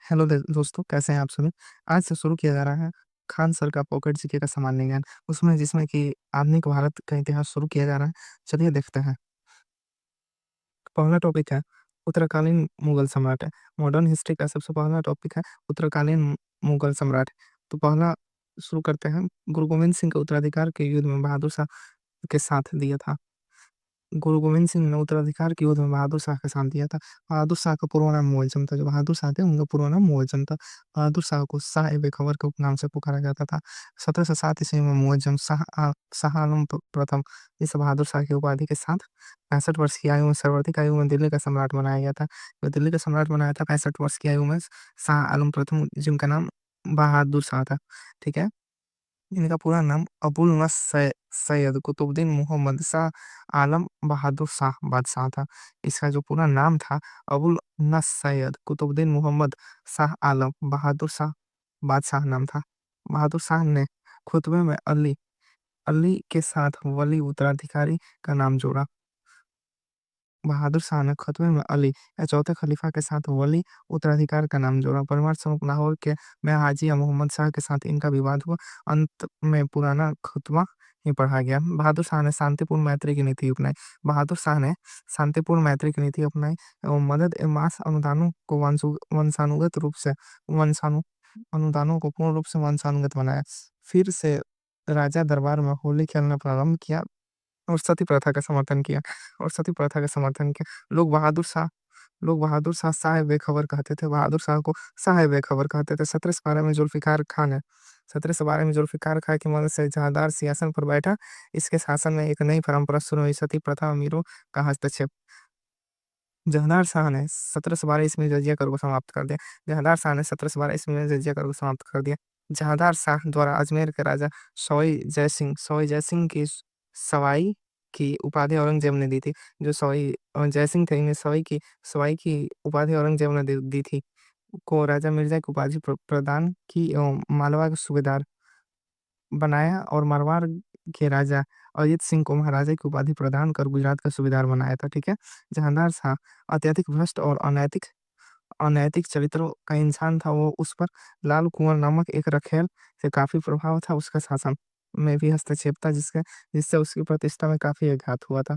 Hello दोस्तों, कैसे हैं आप सभी। आज से शुरू किया जा रहा है खान सर का पॉकेट जीके का सामान्य ज्ञान। उसमें जिसमें कि आधुनिक भारत का इतिहास शुरू किया जा रहा है। चलिए देखते हैं। पहला टॉपिक है उत्तरकालीन मुगल सम्राट है। मॉडर्न हिस्ट्री का सबसे पहला टॉपिक है उत्तरकालीन मुगल सम्राट। तो पहला शुरू करते हैं। गुरु गोविंद सिंह के उत्तराधिकार के युद्ध में बहादुर शाह के साथ दिया था। गुरु गोविंद सिंह ने उत्तराधिकार के युद्ध में बहादुर शाह का साथ दिया था। बहादुर शाह का पूरा नाम मुअज्जम था। जो बहादुर शाह थे उनका पूरा नाम मुअज्जम था। बहादुर शाह को शाह ए बेखबर के उपनाम से पुकारा जाता था। 1707 ईस्वी में मुअज्जम शाह आलम प्रथम इस बहादुर शाह की उपाधि के साथ 65 वर्ष की आयु में सर्वाधिक आयु में दिल्ली का सम्राट बनाया गया था। जो दिल्ली का सम्राट बनाया था 65 वर्ष की आयु में शाह आलम प्रथम, जिनका नाम बहादुर शाह था। ठीक है। इनका पूरा नाम अबुल नस्र सैयद कुतुबुद्दीन मोहम्मद शाह आलम बहादुर शाह बादशाह था। इसका जो पूरा नाम था अबुल नस्र सैयद कुतुबुद्दीन मोहम्मद शाह आलम बहादुर शाह बादशाह नाम था। बहादुर शाह ने खुतबे में अली अली के साथ वली उत्तराधिकारी का नाम जोड़ा। बहादुर शाह ने खतवे में अली या चौथे खलीफा के साथ वली उत्तराधिकार का नाम जोड़ा। परिवार समेत लाहौर के में हाजी या मोहम्मद शाह के साथ इनका विवाद हुआ। अंत में पुराना खुतवा ही पढ़ा गया। बहादुर शाह ने शांतिपूर्ण मैत्री की नीति अपनाई। बहादुर शाह ने शांतिपूर्ण मैत्री की नीति अपनाई एवं मदद एवं मास अनुदानों को वंशानुगत रूप से वंशानु अनुदानों को पूर्ण रूप से वंशानुगत बनाया। फिर से राजा दरबार में होली खेलना प्रारंभ किया और सती प्रथा का समर्थन किया और सती प्रथा का समर्थन किया। लोग बहादुर शाह शाह बेखबर कहते थे। बहादुर शाह को शाह बेखबर कहते थे। 1712 में जुल्फिकार खान है। 1712 में जुल्फिकार खान की मदद से जहादार सिंहासन पर बैठा। इसके शासन में एक नई परंपरा शुरू हुई, सती प्रथा, अमीरों का हस्तक्षेप। जहानार शाह ने 1712 ईस्वी में जजिया कर को समाप्त कर दिया। जहानार शाह ने 1712 ईस्वी में जजिया कर को समाप्त कर दिया। जहानार शाह द्वारा अजमेर के राजा सवाई जय सिंह की सवाई की उपाधि औरंगजेब ने दी थी। जो सवाई जय सिंह थे, इन्हें सवाई की उपाधि औरंगजेब ने दी थी। को राजा मिर्जा की उपाधि प्रदान की एवं मालवा के सूबेदार बनाया और मारवाड़ के राजा अजित सिंह को महाराजा की उपाधि प्रदान कर गुजरात का सूबेदार बनाया था। ठीक है। जहांदार शाह अत्यधिक भ्रष्ट और अनैतिक अनैतिक चरित्रों का इंसान था। वो उस पर लाल कुंवर नामक एक रखेल से काफी प्रभाव था। उसका शासन में भी हस्तक्षेप था, जिससे उसकी प्रतिष्ठा में काफी आघात हुआ था।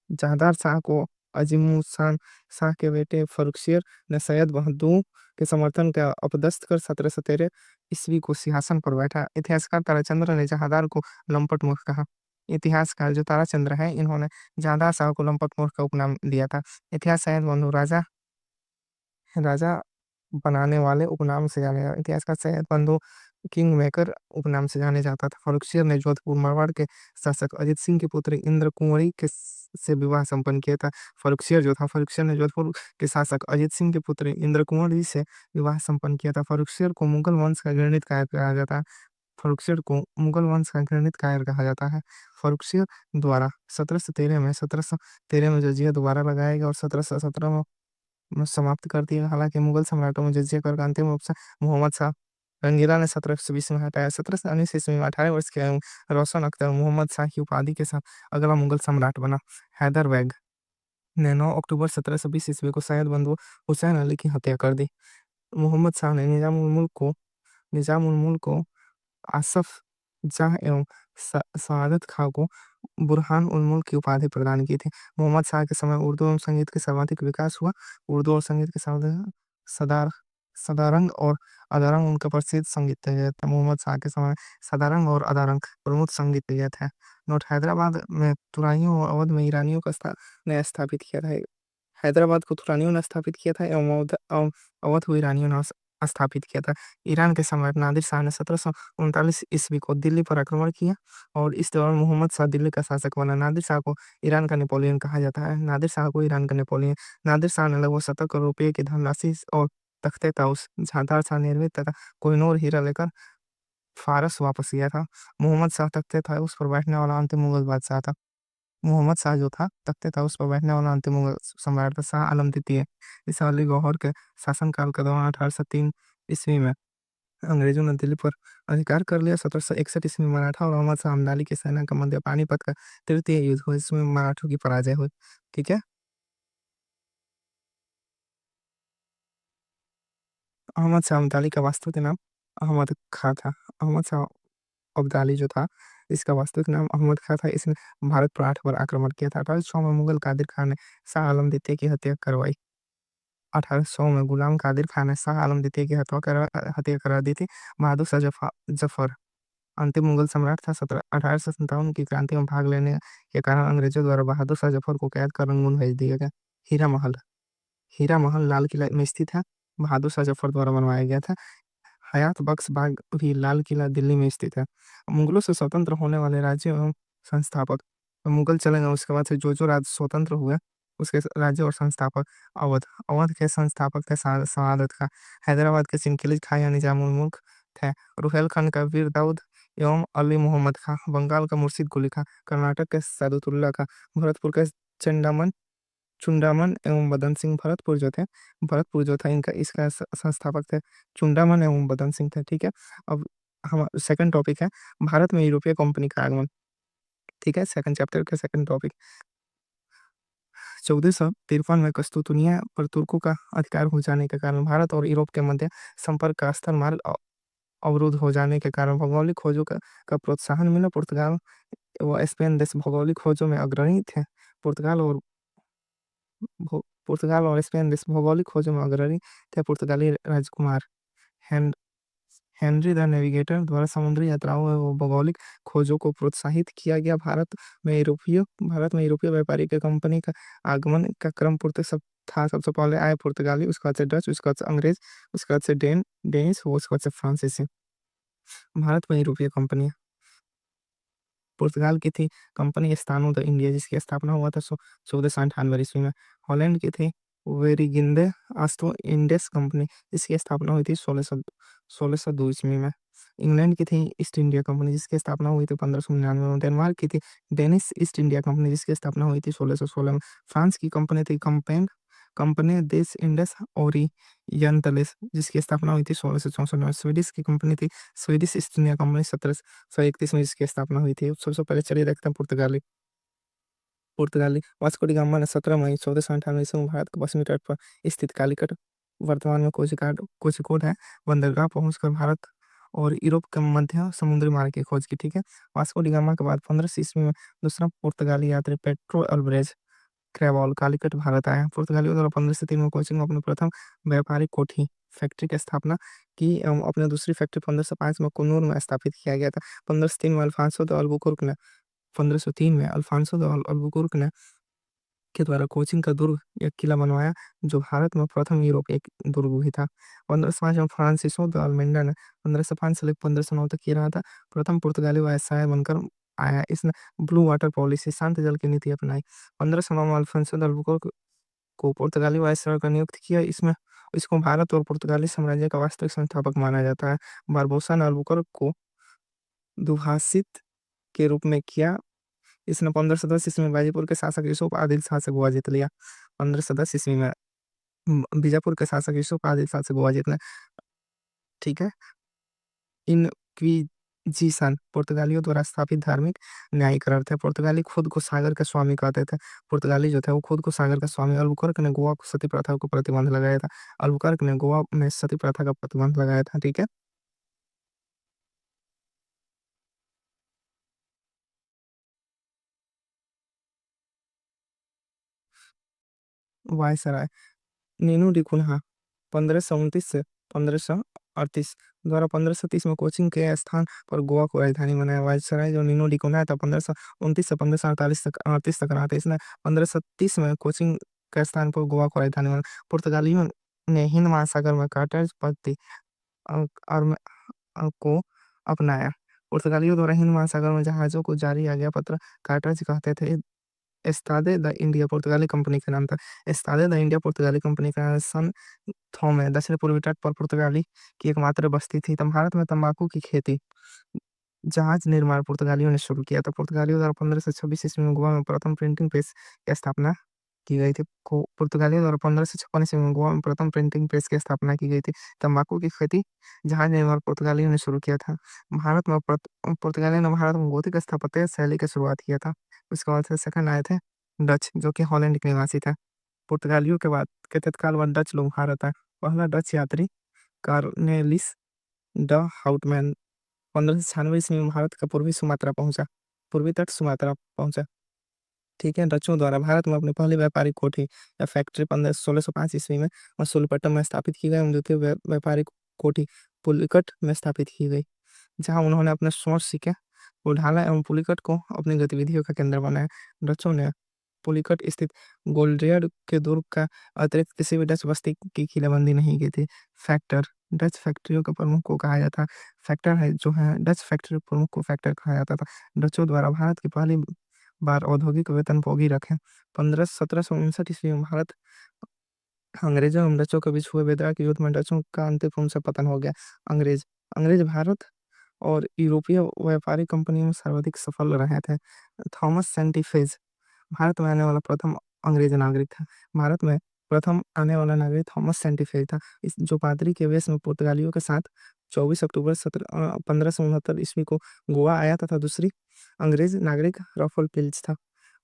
जहांदार शाह को अजीमुद्दीन शाह के बेटे फर्रुखसियर ने सैयद बहादुर के समर्थन का अपदस्थ कर 1713 ईस्वी को सिंहासन पर बैठा। इतिहासकार ताराचंद्र ने जहांदार को लंपट मूर्ख कहा। इतिहासकार जो ताराचंद्र है, इन्होंने जहांदार शाह को लंपट मूर्ख का उपनाम दिया था। इतिहास सैयद बंधु राजा राजा बनाने वाले उपनाम से जाने जाता। इतिहासकार सैयद बंधु किंग मेकर उपनाम से जाने जाता था। फर्रुखसियर ने जोधपुर मारवाड़ के शासक अजित सिंह की पुत्री इंद्र कुंवरी से विवाह संपन्न किया था। फर्रुखसियर ने जोधपुर के शासक अजित सिंह की पुत्री इंद्र कुंवरी से विवाह संपन्न किया था। फर्रुखसियर को मुगल वंश का घृणित कायर कहा जाता है। फर्रुखसियर द्वारा 1713 में जजिया दोबारा लगाया गया और 1717 में समाप्त कर दिया। हालांकि मुगल सम्राटों में जजिया कर का अंतिम रूप से मोहम्मद शाह रंगीला ने 1720 में हटाया। 1719 ईस्वी में 18 वर्ष के रोशन अख्तर मोहम्मद शाह की उपाधि के साथ अगला मुगल सम्राट बना। हैदर बेग ने 9 अक्टूबर 1720 ईस्वी को सैयद बंधु हुसैन अली की हत्या कर दी। मोहम्मद शाह ने निजामुल मुल्क को आसफ जाह एवं सआदत खां को बुरहान उल मुल्क की उपाधि प्रदान की थी। मोहम्मद शाह के समय उर्दू एवं संगीत के सर्वाधिक विकास हुआ। उर्दू और संगीत के सदार सदारंग और अदारंग उनका प्रसिद्ध संगीत थे। मोहम्मद शाह के समय सदारंग और अदारंग प्रमुख संगीत थे। नोट: हैदराबाद में तुराइयों और अवध में ईरानियों का ने स्थापित किया था। हैदराबाद को तुरानियों ने स्थापित किया था एवं अवध को ईरानियों ने स्थापित किया था। ईरान के सम्राट नादिर शाह ने 1739 ईस्वी को दिल्ली पर आक्रमण किया और इस दौरान मोहम्मद शाह दिल्ली का शासक बना। नादिर शाह को ईरान का नेपोलियन कहा जाता है। नादिर शाह ने लगभग 70 करोड़ रुपए की धनराशि और तख्ते ताउस, झांझार शाह निर्मित तथा कोहिनूर हीरा लेकर फारस वापस गया था। मोहम्मद शाह तख्ते था उस पर बैठने वाला अंतिम मुगल बादशाह था। मोहम्मद शाह जो था तख्ते था उस पर बैठने वाला अंतिम मुगल सम्राट था। शाह आलम द्वितीय इस अली गौहर के शासनकाल के दौरान 1803 ईस्वी में अंग्रेजों ने दिल्ली पर अधिकार कर लिया। 1761 ईस्वी में मराठा और अहमद शाह अब्दाली की सेना के मध्य पानीपत का तृतीय युद्ध हुआ, इसमें मराठों की पराजय हुई। ठीक है। अहमद शाह अब्दाली का वास्तविक नाम अहमद खां था। अहमद शाह अब्दाली जो था, इसका वास्तविक नाम अहमद खां था। इसने भारत पर 8 बार आक्रमण किया था। 1800 में मुगल कादिर खान ने शाह आलम द्वितीय की हत्या करवाई। 1800 में गुलाम कादिर खान ने शाह आलम द्वितीय की हत्या करा दी थी। बहादुर शाह जफर अंतिम मुगल सम्राट था। 1857 की क्रांति में भाग लेने के कारण अंग्रेजों द्वारा बहादुर शाह जफर को कैद कर रंगून भेज दिया गया। हीरा महल हीरा महल लाल किला में स्थित है। बहादुर शाह जफर द्वारा बनवाया गया था। हयात बख्श बाग भी लाल किला दिल्ली में स्थित है। मुगलों से स्वतंत्र होने वाले राज्य एवं संस्थापक। मुगल चले गए, उसके बाद से जो जो राज्य स्वतंत्र हुए, उसके राज्य और संस्थापक। अवध अवध के संस्थापक थे सआदत खां। हैदराबाद के सिंदखिली खां या निजामुल मुल्क थे। रुहेलखंड का वीर दाऊद एवं अली मोहम्मद खां। बंगाल का मुर्शिद कुली खां। कर्नाटक के सादुतुल्ला खां। भरतपुर के चंडामन चुंडामन एवं बदन सिंह। भरतपुर जो था, इनका इसका संस्थापक थे चुंडामन एवं बदन सिंह थे। ठीक है। अब हम सेकंड टॉपिक है भारत में यूरोपीय कंपनी का आगमन। ठीक है, सेकंड चैप्टर का सेकंड टॉपिक। 1453 में कस्तूतुनिया पर तुर्कों का अधिकार हो जाने के कारण भारत और यूरोप के मध्य संपर्क का स्थल मार्ग अवरुद्ध हो जाने के कारण भौगोलिक खोजों का प्रोत्साहन मिला। पुर्तगाल व स्पेन देश भौगोलिक खोजों में अग्रणी थे। पुर्तगाल और पुर्तगाल और स्पेन देश भौगोलिक खोजों में अग्रणी थे। पुर्तगाली राजकुमार हेन, हेनरी द नेविगेटर द्वारा समुद्री यात्राओं और भौगोलिक खोजों को प्रोत्साहित किया गया। भारत में यूरोपीय व्यापारी के कंपनी का आगमन का क्रम पुर्त सब था। सबसे पहले आए पुर्तगाली, उसके बाद से डच, उसके बाद से अंग्रेज, उसके बाद से डेनिश, उसके बाद से फ्रांसीसी। भारत में यूरोपीय कंपनी पुर्तगाल की थी कंपनी स्तानो द इंडिया, जिसकी स्थापना हुआ था 1498 ईस्वी में। हॉलैंड की थी वेरिगिंदे आस्ट्रो इंडेस कंपनी, जिसकी स्थापना हुई थी 1602 ईस्वी में। इंग्लैंड की थी ईस्ट इंडिया कंपनी, जिसकी स्थापना हुई थी 1599 में। डेनमार्क की थी डेनिश ईस्ट इंडिया कंपनी, जिसकी स्थापना हुई थी 1616 में। फ्रांस की कंपनी थी कंपनी देश इंडस ओरिएंटलिस, जिसकी स्थापना हुई थी 1664 में। स्वीडिश की कंपनी थी स्वीडिश ईस्ट इंडिया कंपनी, 1731 में इसकी स्थापना हुई थी। सबसे पहले चलिए देखते हैं पुर्तगाली। वास्को डी गामा ने 17 मई 1498 ईस्वी में भारत के पश्चिमी तट पर स्थित कालीकट, वर्तमान में कोझिकोड है, बंदरगाह पहुंचकर भारत और यूरोप के मध्य समुद्री मार्ग की खोज की। ठीक है। वास्को डी गामा के बाद 15 ईस्वी में दूसरा पुर्तगाली यात्री पेट्रो अल्वारेज क्रेवाल कालीकट भारत आया। पुर्तगालियों द्वारा 1503 में कोचिंग में अपनी प्रथम व्यापारिक कोठी फैक्ट्री की स्थापना की एवं अपनी दूसरी फैक्ट्री 1505 में कुन्नूर में स्थापित किया गया था। 1503 में अल्फांसो द अल्बुकुर्क ने के द्वारा कोचिंग का दुर्ग या किला बनवाया, जो भारत में प्रथम यूरोप एक दुर्ग भी था। 1505 में फ्रांसिसो द अल्मेंडा ने 1505 से लेकर 1509 तक किया रहा था, प्रथम पुर्तगाली वायसराय बनकर आया। इसने ब्लू वाटर पॉलिसी, शांत जल की नीति अपनाई। 1509 में अल्फांसो द अल्बुकुर्क को पुर्तगाली वायसराय का नियुक्त किया। इसमें इसको भारत और पुर्तगाली साम्राज्य का वास्तविक संस्थापक माना जाता है। बारबोसा ने अल्बुकर्क को दुभाषित के रूप में किया। इसने 1510 ईस्वी में बाजीपुर के शासक यूसुफ आदिल शाह से गोवा जीत लिया। 1510 ईस्वी में बीजापुर के शासक यूसुफ आदिल शाह से गोवा जीतना। ठीक है। इनक्विजिशन पुर्तगालियों द्वारा स्थापित धार्मिक न्यायिक अर्थ है। पुर्तगाली खुद को सागर का स्वामी कहते थे। पुर्तगाली जो थे वो खुद को सागर का स्वामी। अल्बुकर्क ने गोवा को सती प्रथा को प्रतिबंध लगाया था। अल्बुकर्क ने गोवा में सती प्रथा का प्रतिबंध लगाया था। ठीक है। वायसराय नीनू डी कुन्हा 1529 से 1538 द्वारा 1530 में कोचिंग के स्थान पर गोवा को राजधानी बनाया। वायसराय जो नीनू डी कुन्हा था 1529 से 1538 तक रहा था। इसने 1530 में कोचिंग के स्थान पर गोवा को राजधानी बनाया। पुर्तगालियों ने हिंद महासागर में कार्टेज पद्धति अ- और को अपनाया। पुर्तगालियों द्वारा हिंद महासागर में जहाजों को जारी आज्ञा पत्र कार्टेज कहते थे। एस्तादे द इंडिया पुर्तगाली कंपनी का नाम था। एस्तादे द इंडिया पुर्तगाली कंपनी का सन थोम है। दक्षिण पूर्वी तट पर पुर्तगाली की एकमात्र बस्ती थी। तब भारत में तंबाकू की खेती जहाज निर्माण पुर्तगालियों ने शुरू किया था। पुर्तगालियों द्वारा 1526 ईस्वी में गोवा में प्रथम प्रिंटिंग प्रेस की स्थापना की गई थी। पुर्तगालियों द्वारा 1556 ईस्वी में गोवा में प्रथम प्रिंटिंग प्रेस की स्थापना की गई थी। तंबाकू की खेती जहाज निर्माण पुर्तगालियों ने शुरू किया था। पुर्तगालियों ने भारत में गोथिक स्थापत्य शैली की शुरुआत किया था। उसके बाद से सेकंड आए थे डच, जो कि हॉलैंड के निवासी थे। पुर्तगालियों के बाद के तत्काल बाद डच लोग भारत आए। पहला डच यात्री कार्नेलिस द हाउटमैन 1596 ईस्वी में भारत का पूर्वी तट सुमात्रा पहुंचा। ठीक है, डचों द्वारा भारत में अपनी पहली व्यापारिक कोठी या फैक्ट्री 1605 ईस्वी में मसूलीपट्टनम में स्थापित की गई एवं द्वितीय व्यापारिक कोठी पुलिकट में स्थापित की गई, जहां उन्होंने अपने सोच सिक्के को ढाला एवं पुलिकट को अपनी गतिविधियों का केंद्र बनाया। डचों ने पुलिकट स्थित गोल्ड्रियड के दुर्ग का अतिरिक्त किसी भी डच बस्ती की किलेबंदी नहीं की थी। फैक्टर डच फैक्ट्रियों के प्रमुख को कहा जाता फैक्टर है जो है डच फैक्ट्री प्रमुख को फैक्टर कहा जाता था। डचों द्वारा भारत की पहली बार औद्योगिक वेतनभोगी रखे 1759 ईस्वी में भारत अंग्रेजों एवं डचों के बीच हुए विद्रोह के युद्ध में डचों का अंतिम रूप से पतन हो गया। अंग्रेज अंग्रेज भारत और यूरोपीय व्यापारिक कंपनी में सर्वाधिक सफल रहे थे। थॉमस सेंटिफेज भारत में आने वाला प्रथम अंग्रेज नागरिक था। भारत में प्रथम आने वाला नागरिक थॉमस सेंटिफेज था, इस जो पादरी के वेश में पुर्तगालियों के साथ 24 अक्टूबर 1569 ईस्वी को गोवा आया तथा दूसरी अंग्रेज नागरिक रॉल्फ पिल्च था।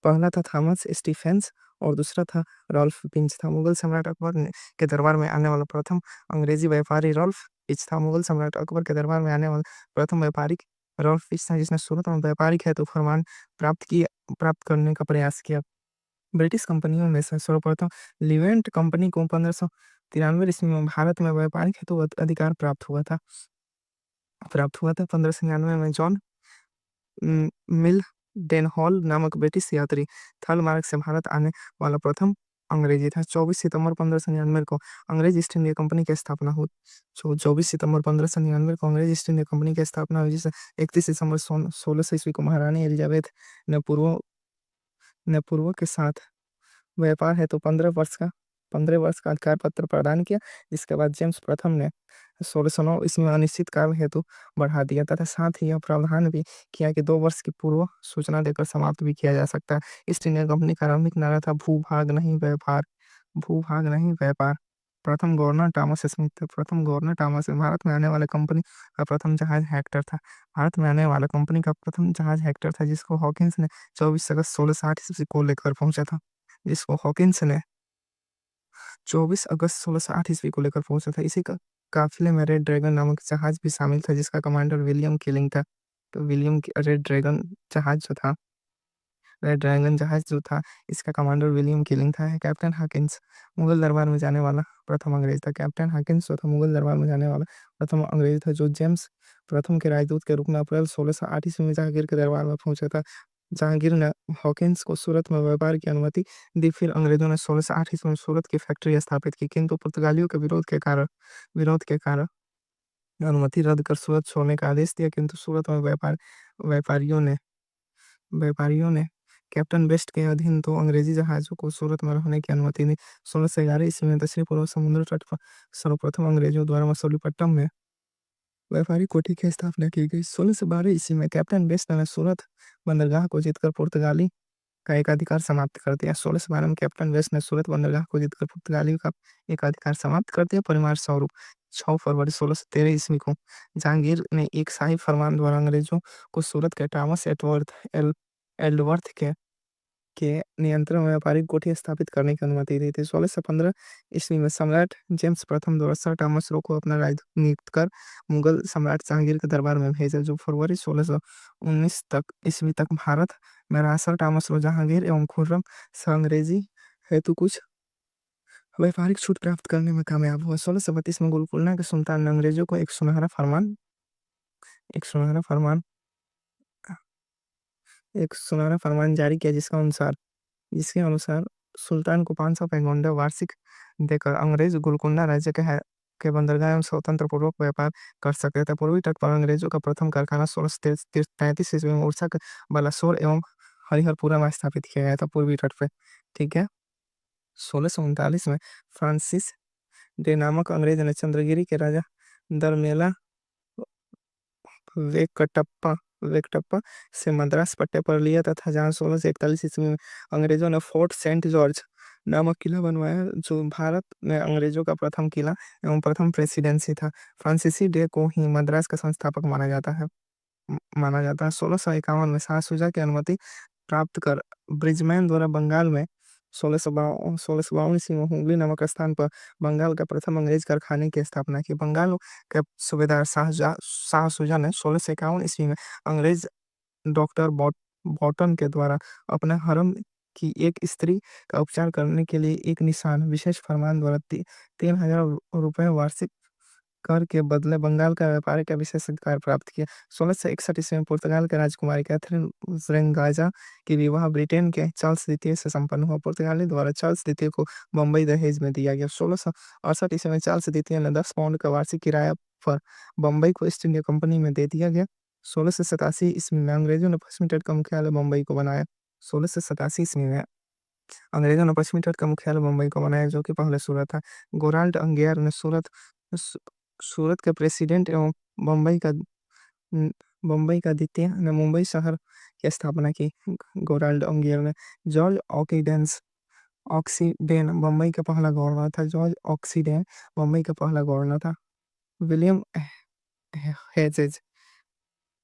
पहला था थॉमस स्टीफेंस और दूसरा था रॉल्फ पिंच था। मुगल सम्राट अकबर के दरबार में आने वाला प्रथम अंग्रेजी व्यापारी रॉल्फ पिंच था। मुगल सम्राट अकबर के दरबार में आने वाला प्रथम व्यापारिक रॉल्फ पिंच था, जिसने सूरत में व्यापारिक हेतु फरमान प्राप्त करने का प्रयास किया। ब्रिटिश कंपनियों में से सर्वप्रथम लिवेंट कंपनी को 1593 ईस्वी में भारत में व्यापारिक हेतु अधिकार प्राप्त हुआ था। 1599 में जॉन मिल डेनहॉल नामक ब्रिटिश यात्री थल मार्ग से भारत आने वाला प्रथम अंग्रेजी था। 24 सितंबर 1599 को अंग्रेज ईस्ट इंडिया कंपनी की स्थापना हुई। 24 सितंबर 1599 को अंग्रेज ईस्ट इंडिया कंपनी की स्थापना हुई, जिसे 31 दिसंबर 1600 ईस्वी को महारानी एलिजाबेथ ने पूर्व के साथ व्यापार है तो 15 वर्ष का अधिकार पत्र प्रदान किया, जिसके बाद जेम्स प्रथम ने 1609 ईस्वी में अनिश्चित काल हेतु बढ़ा दिया तथा साथ ही यह प्रावधान भी किया कि 2 वर्ष की पूर्व सूचना देकर समाप्त भी किया जा सकता है। ईस्ट इंडिया कंपनी का आरंभिक नारा था भूभाग नहीं व्यापार। प्रथम गवर्नर टॉमस स्मिथ भारत में आने वाले कंपनी का प्रथम जहाज हेक्टर था। भारत में आने वाला कंपनी का प्रथम जहाज हेक्टर था, जिसको हॉकिंस ने 24 अगस्त 1660 ईस्वी को लेकर पहुंचा था जिसको हॉकिंस ने 24 अगस्त 1608 ईस्वी को लेकर पहुंचा था। इसी का काफिले में रेड ड्रैगन नामक जहाज भी शामिल था, जिसका कमांडर विलियम किलिंग था। तो रेड ड्रैगन जहाज जो था, इसका कमांडर विलियम किलिंग था। कैप्टन हॉकिंस मुगल दरबार में जाने वाला प्रथम अंग्रेज था। कैप्टन हॉकिंस जो था मुगल दरबार में जाने वाला प्रथम अंग्रेज था, जो जेम्स प्रथम के राजदूत के रूप में अप्रैल 1608 ईस्वी में जहांगीर के दरबार में पहुंचा था। जहांगीर ने हॉकिंस को सूरत में व्यापार की अनुमति दी। फिर अंग्रेजों ने 1608 ईस्वी में सूरत की फैक्ट्री स्थापित की, किंतु पुर्तगालियों के विरोध के कारण अनुमति रद्द कर सूरत छोड़ने का आदेश दिया। किंतु सूरत में व्यापारियों ने व्यापारियों ने कैप्टन बेस्ट के अधीन 2 अंग्रेजी जहाजों को सूरत में रहने की अनुमति दी। 1611 ईस्वी में दक्षिण पूर्व समुद्र तट पर सर्वप्रथम अंग्रेजों द्वारा मसूलीपट्टनम में व्यापारिक कोठी की स्थापना की गई। 1612 ईस्वी में कैप्टन बेस्ट ने सूरत बंदरगाह को जीतकर पुर्तगाली का एकाधिकार समाप्त कर दिया। 1612 में कैप्टन वेस्ट ने सूरत बंदरगाह को जीतकर पुर्तगाली का एकाधिकार समाप्त कर दिया। परिवार स्वरूप 6 फरवरी 1613 ईस्वी को जहांगीर ने एक शाही फरमान द्वारा अंग्रेजों को सूरत के टॉमस एल्डवर्थ के नियंत्रण में व्यापारिक कोठी स्थापित करने की अनुमति दी थी। 1615 ईस्वी में सम्राट जेम्स प्रथम द्वारा सर टॉमस रो को अपना राजदूत नियुक्त कर मुगल सम्राट जहांगीर के दरबार में भेजा, जो फरवरी 1619 ईस्वी तक भारत में रहा। सर टॉमस रो जहांगीर एवं खुर्रम से अंग्रेजी हेतु कुछ व्यापारिक छूट प्राप्त करने में कामयाब हुआ। 1632 में गोलकुंडा के सुल्तान ने अंग्रेजों को एक सुनहरा फरमान जारी किया, जिसके अनुसार सुल्तान को 500 पैगोंडा वार्षिक देकर अंग्रेज गोलकुंडा राज्य के बंदरगाह में स्वतंत्र पूर्वक व्यापार कर सकते थे। पूर्वी तट पर अंग्रेजों का प्रथम कारखाना 1633 ईस्वी में उड़ीसा के बालासोर एवं हरिहरपुरा में स्थापित किया गया था, पूर्वी तट पे। ठीक है, 1639 में फ्रांसिस डे नामक अंग्रेज ने चंद्रगिरी के राजा दरमेला वेंकटप्पा से मद्रास पट्टे पर लिया तथा जहां 1641 ईस्वी में अंग्रेजों ने फोर्ट सेंट जॉर्ज नामक किला बनवाया, जो भारत में अंग्रेजों का प्रथम किला एवं प्रथम प्रेसिडेंसी था। फ्रांसीसी डे को ही मद्रास का संस्थापक माना जाता है। 1651 में शाह शुजा की अनुमति प्राप्त कर ब्रिजमैन द्वारा बंगाल में 1652 ईस्वी में हुगली नामक स्थान पर बंगाल का प्रथम अंग्रेज कारखाने की स्थापना की। बंगाल के सूबेदार शाह सुजा ने 1651 ईस्वी में अंग्रेज डॉक्टर बॉटन के द्वारा अपने हरम की एक स्त्री का उपचार करने के लिए एक निशान विशेष फरमान द्वारा 3000 रुपये वार्षिक कर के बदले बंगाल का व्यापार का विशेष अधिकार प्राप्त किया। 1661 ईस्वी में पुर्तगाल के राजकुमारी कैथरीन रेंगाजा की विवाह ब्रिटेन के चार्ल्स द्वितीय से संपन्न हुआ। पुर्तगाली द्वारा चार्ल्स द्वितीय को बम्बई दहेज में दिया गया। 1668 ईस्वी में चार्ल्स द्वितीय ने 10 पाउंड का वार्षिक किराया पर बम्बई को ईस्ट इंडिया कंपनी में दे दिया गया। 1687 ईस्वी में अंग्रेजों ने पश्चिमी तट का मुख्यालय मुंबई को बनाया। 1687 ईस्वी में अंग्रेजों ने पश्चिमी तट का मुख्यालय मुंबई को बनाया, जो कि पहले सूरत था। गोराल्ड अंगियर ने सू- सूरत के प्रेसिडेंट एवं बम्बई का द्वितीय ने मुंबई शहर की स्थापना की। गोराल्ड अंगियर ने जॉर्ज ऑक्सीडेन बम्बई का पहला गवर्नर था। जॉर्ज ऑक्सीडेन बम्बई का पहला गवर्नर था। विलियम हेजेज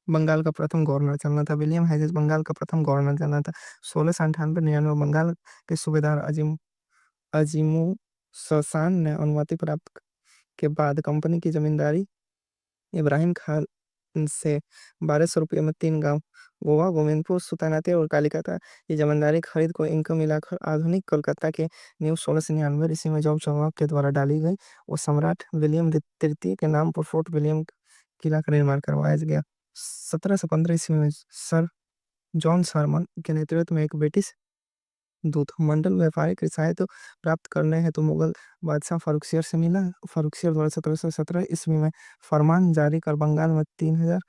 बंगाल का प्रथम गवर्नर जनरल था। विलियम हेजेज बंगाल का प्रथम गवर्नर जनरल था। 1698 बंगाल के सूबेदार अजीमू ससान ने अनुमति प्राप्त के बाद कंपनी की जमींदारी इब्राहिम खान से 1200 रुपये में 3 गांव गोवा, गोविंदपुर, सुल्तानाते और कालिकता की जमींदारी खरीद को इनकम मिलाकर आधुनिक कोलकाता के न्यू 1699 ईस्वी में जॉर्ज चौहान के द्वारा डाली गई। वो सम्राट विलियम तृतीय के नाम पर फोर्ट विलियम किला का निर्माण करवाया गया। 1715 ईस्वी में सर जॉन सरमन के नेतृत्व में एक ब्रिटिश दूत मंडल व्यापारिक रियायत प्राप्त करने हेतु मुगल बादशाह फारुखसियर से मिला। फारुखसियर द्वारा 1717 ईस्वी में फरमान जारी कर बंगाल में 3000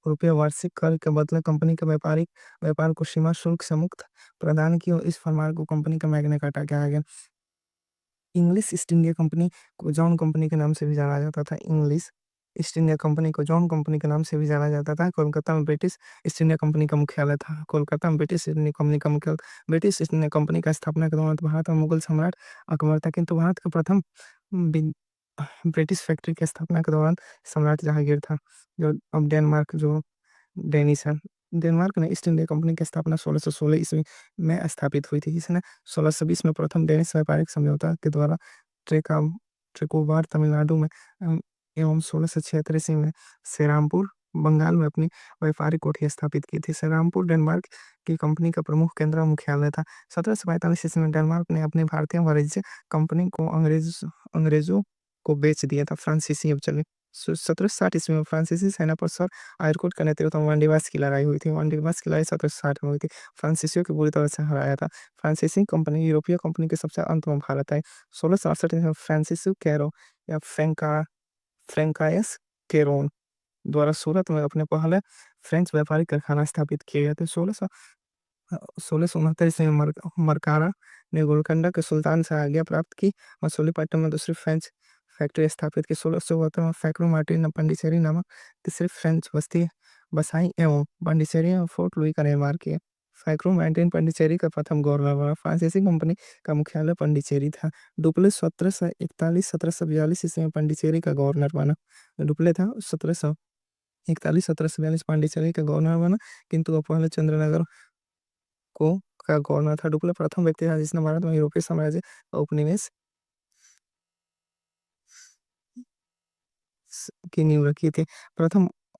रुपये वार्षिक कर के बदले कंपनी के व्यापार को सीमा शुल्क से मुक्त प्रदान किया। इस फरमान को कंपनी का मैग्ना कार्टा कहा गया। इंग्लिश ईस्ट इंडिया कंपनी को जॉन कंपनी के नाम से भी जाना जाता था। इंग्लिश ईस्ट इंडिया कंपनी को जॉन कंपनी के नाम से भी जाना जाता था। कोलकाता में ब्रिटिश ईस्ट इंडिया कंपनी का मुख्यालय था। कोलकाता में ब्रिटिश ईस्ट इंडिया कंपनी का मुख्यालय। ब्रिटिश ईस्ट इंडिया कंपनी का स्थापना के दौरान भारत में मुगल सम्राट अकबर था, किंतु भारत का प्रथम बि- ब्रिटिश फैक्ट्री की स्थापना के दौरान सम्राट जहांगीर था, जो अब डेनमार्क जो डेनिश है। डेनमार्क ने ईस्ट इंडिया कंपनी की स्थापना 1616 ईस्वी में स्थापित हुई थी। इसने 1620 में प्रथम डेनिश व्यापारिक समझौता के द्वारा ट्रेका ट्रेकोवार तमिलनाडु में एवं 1676 ईस्वी में सेरामपुर बंगाल में अपनी व्यापारिक कोठी स्थापित की थी। सेरामपुर डेनमार्क की कंपनी का प्रमुख केंद्र और मुख्यालय था। 1745 ईस्वी में डेनमार्क ने अपनी भारतीय वाणिज्य कंपनी को अंग्रेजों को बेच दिया था। फ्रांसीसी अब चले 1760 ईस्वी में फ्रांसीसी सेना पर सर आयरकुट का नेतृत्व में वांडीवास की लड़ाई हुई थी। वांडीवास की लड़ाई 1760 में हुई थी। फ्रांसीसियों की बुरी तरह से हराया था। फ्रांसीसी कंपनी यूरोपीय कंपनी के सबसे अंत में भारत आई। 1668 में फ्रांसिसो कैरो या फ्रैंकाइस केरोन द्वारा सूरत में अपने पहले फ्रेंच व्यापारिक कारखाना स्थापित किए गए थे। 1669 ईस्वी में मरकारा ने गोलकोंडा के सुल्तान से आज्ञा प्राप्त की। मछलीपट्टनम में दूसरी फ्रेंच फैक्ट्री स्थापित की। 1672 में फैक्ट्रो मार्टिन ने पांडिचेरी नामक तीसरी फ्रेंच बस्ती बसाई एवं पांडिचेरी में फोर्ट लुई का निर्माण किया। फैक्ट्रो मार्टिन पांडिचेरी का प्रथम गवर्नर बना। फ्रांसीसी कंपनी का मुख्यालय पांडिचेरी था। डुप्ले 1741-1742 ईस्वी में पांडिचेरी का गवर्नर बना। डुप्ले था 1741-1742 पांडिचेरी का गवर्नर बना, किंतु वह पहले चंद्रनगर को का गवर्नर था। डुप्ले प्रथम व्यक्ति था जिसने भारत में यूरोपीय साम्राज्य का उपनिवेश की नींव रखी थी।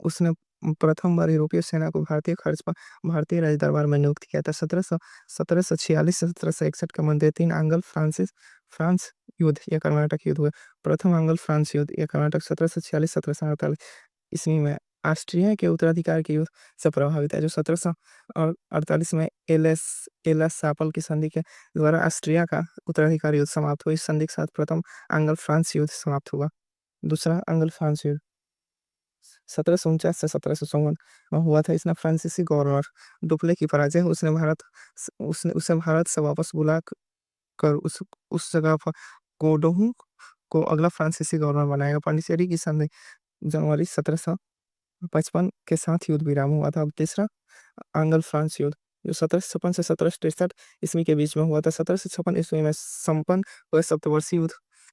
उसने प्रथम बार यूरोपीय सेना को भारतीय खर्च पर भारतीय राजदरबार में नियुक्त किया था। 1746 से 1761 के मध्य 3 फ्रांस युद्ध या कर्नाटक युद्ध हुए। प्रथम आंग्ल फ्रांस युद्ध या कर्नाटक 1746-1748 ईस्वी में ऑस्ट्रिया के उत्तराधिकार के युद्ध से प्रभावित है, जो 1748 में एलएस सापल की संधि के द्वारा ऑस्ट्रिया का उत्तराधिकार युद्ध समाप्त हुआ। इस संधि के साथ प्रथम आंग्ल फ्रांस युद्ध समाप्त हुआ। दूसरा आंग्ल फ्रांस युद्ध 1749 से 1754 में हुआ था। इसने फ्रांसीसी गवर्नर डुप्ले की पराजय उसे भारत से वापस बुला कर उस जगह पर गोडोहू को अगला फ्रांसीसी गवर्नर बनाएगा। पांडिचेरी की संधि जनवरी 1755 के साथ युद्ध विराम हुआ था। अब तीसरा आंग्ल फ्रांस युद्ध, जो 1756 से 1763 ईस्वी के बीच में हुआ था। 1756 ईस्वी में संपन्न हुए सप्तवर्षीय युद्ध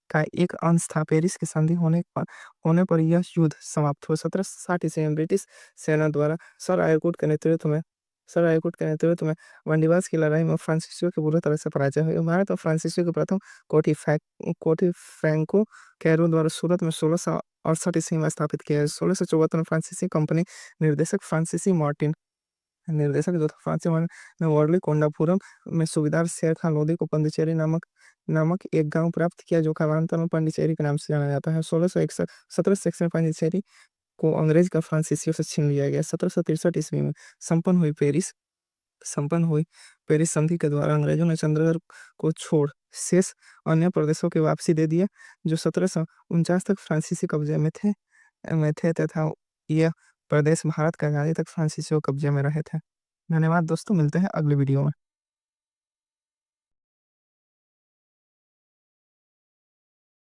का एक अंश था। पेरिस की संधि होने पर यह युद्ध समाप्त हुआ। 1760 ईस्वी में ब्रिटिश सेना द्वारा सर आयरकुट के नेतृत्व में सर रायकोट के नेतृत्व में वनडिवास की लड़ाई में फ्रांसीसियों के बुरी तरह से पराजय हुई। भारत और फ्रांसीसियों के प्रथम कोठी फ्रैंको कैरो द्वारा सूरत में 1668 ईस्वी में स्थापित किया गया। 1674 में फ्रांसीसी कंपनी निर्देशक फ्रांसीसी मार्टिन निर्देशक जो था फ्रांसीसी मार्टिन ने वर्ली कोंडापुरम में सूबेदार शेर खान लोधी को पंडिचेरी नामक नामक एक गांव प्राप्त किया, जो कालांतर में पंडिचेरी के नाम से जाना जाता है। 1661 1761 में पंडिचेरी को अंग्रेज का फ्रांसीसियों से छीन लिया गया। 1763 ईस्वी में संपन्न हुई पेरिस संपन्न हुई पेरिस संधि के द्वारा अंग्रेजों ने चंडीगढ़ को छोड़ शेष अन्य प्रदेशों की वापसी दे दिया, जो 1749 तक फ्रांसीसी कब्जे में थे तथा यह प्रदेश भारत का आजादी तक फ्रांसीसियों कब्जे में रहे थे। धन्यवाद दोस्तों, मिलते हैं अगले वीडियो में।